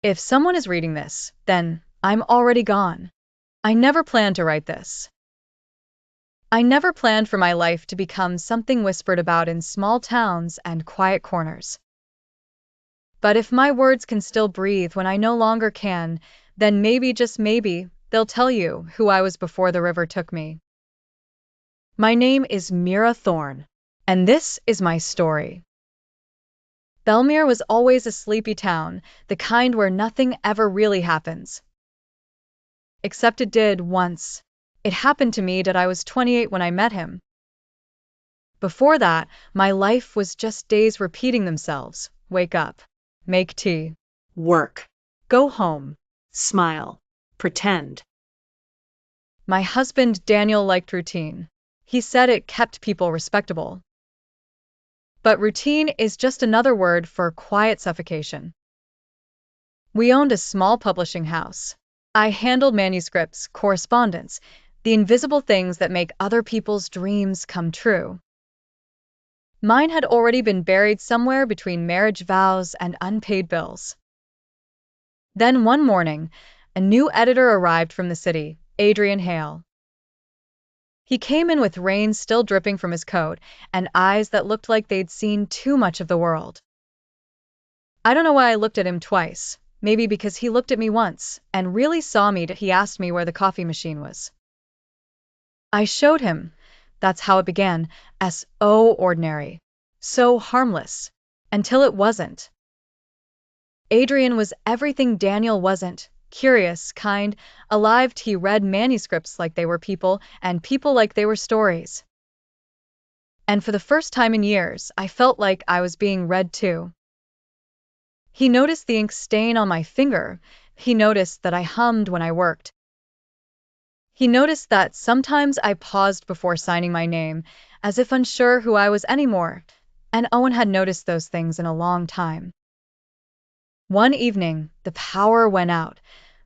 If someone is reading this, then I'm already gone. I never planned to write this. I never planned for my life to become something whispered about in small towns and quiet corners. But if my words can still breathe when I no longer can, then maybe, just maybe, they'll tell you who I was before the river took me. My name is Mira Thorne, and this is my story. Belmere was always a sleepy town, the kind where nothing ever really happens. Except it did once. It happened to me that I was 28 when I met him. Before that, my life was just days repeating themselves. Wake up, make tea, work, go home, smile, pretend. My husband Daniel liked routine. He said it kept people respectable. But routine is just another word for quiet suffocation. We owned a small publishing house. I handled manuscripts, correspondence, the invisible things that make other people's dreams come true. Mine had already been buried somewhere between marriage vows and unpaid bills. Then one morning, a new editor arrived from the city, Adrian Hale. He came in with rain still dripping from his coat and eyes that looked like they'd seen too much of the world. I don't know why I looked at him twice, maybe because he looked at me once and really saw me that he asked me where the coffee machine was. I showed him. That's how it began, so ordinary, so harmless, until it wasn't. Adrian was everything Daniel wasn't. Curious, kind, alive. He read manuscripts like they were people, and people like they were stories. And for the first time in years, I felt like I was being read too. He noticed the ink stain on my finger. He noticed that I hummed when I worked. He noticed that sometimes I paused before signing my name, as if unsure who I was anymore, and Owen had noticed those things in a long time. One evening, the power went out.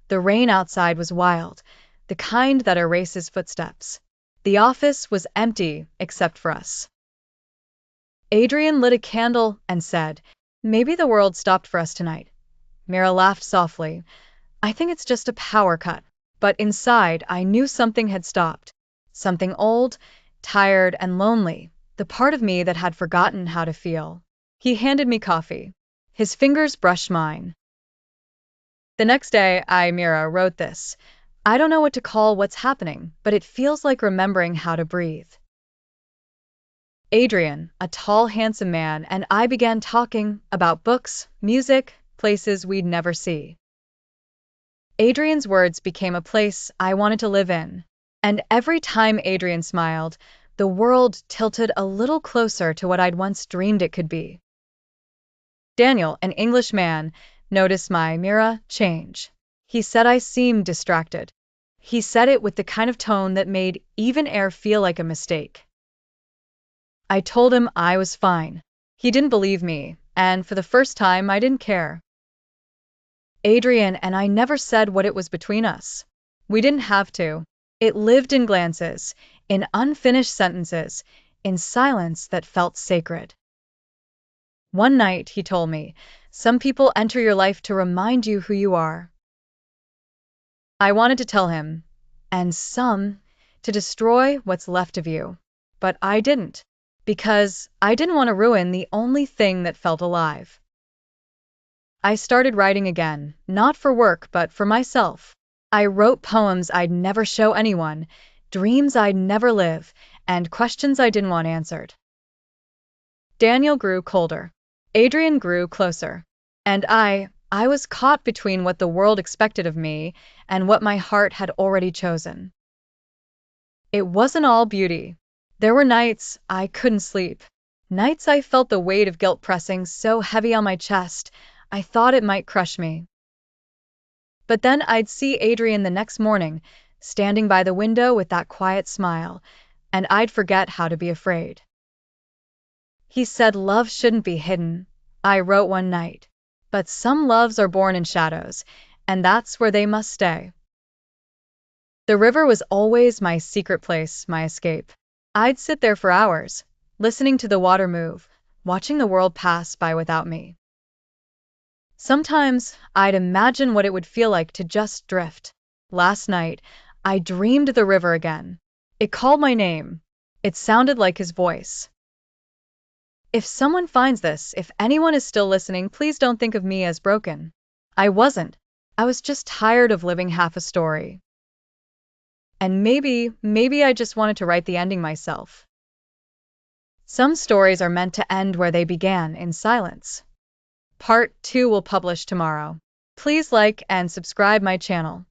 The rain outside was wild, the kind that erases footsteps. The office was empty, except for us. Adrian lit a candle and said, "Maybe the world stopped for us tonight." Mira laughed softly. "I think it's just a power cut." But inside, I knew something had stopped. Something old, tired, and lonely, the part of me that had forgotten how to feel. He handed me coffee. His fingers brushed mine. The next day, Mira, wrote this. I don't know what to call what's happening, but it feels like remembering how to breathe. Adrian, a tall, handsome man, and I began talking about books, music, places we'd never see. Adrian's words became a place I wanted to live in. And every time Adrian smiled, the world tilted a little closer to what I'd once dreamed it could be. Daniel, an English man, noticed my Mira change. He said I seemed distracted. He said it with the kind of tone that made even air feel like a mistake. I told him I was fine. He didn't believe me, and for the first time I didn't care. Adrian and I never said what it was between us. We didn't have to. It lived in glances, in unfinished sentences, in silence that felt sacred. One night, he told me, some people enter your life to remind you who you are. I wanted to tell him, and some, to destroy what's left of you. But I didn't, because I didn't want to ruin the only thing that felt alive. I started writing again, not for work but for myself. I wrote poems I'd never show anyone, dreams I'd never live, and questions I didn't want answered. Daniel grew colder. Adrian grew closer. And I was caught between what the world expected of me and what my heart had already chosen. It wasn't all beauty. There were nights I couldn't sleep. Nights I felt the weight of guilt pressing so heavy on my chest, I thought it might crush me. But then I'd see Adrian the next morning, standing by the window with that quiet smile, and I'd forget how to be afraid. He said love shouldn't be hidden, I wrote one night. But some loves are born in shadows, and that's where they must stay. The river was always my secret place, my escape. I'd sit there for hours, listening to the water move, watching the world pass by without me. Sometimes I'd imagine what it would feel like to just drift. Last night, I dreamed the river again. It called my name. It sounded like his voice. If someone finds this, if anyone is still listening, please don't think of me as broken. I wasn't. I was just tired of living half a story. And maybe I just wanted to write the ending myself. Some stories are meant to end where they began, in silence. Part 2 will publish tomorrow. Please like and subscribe my channel.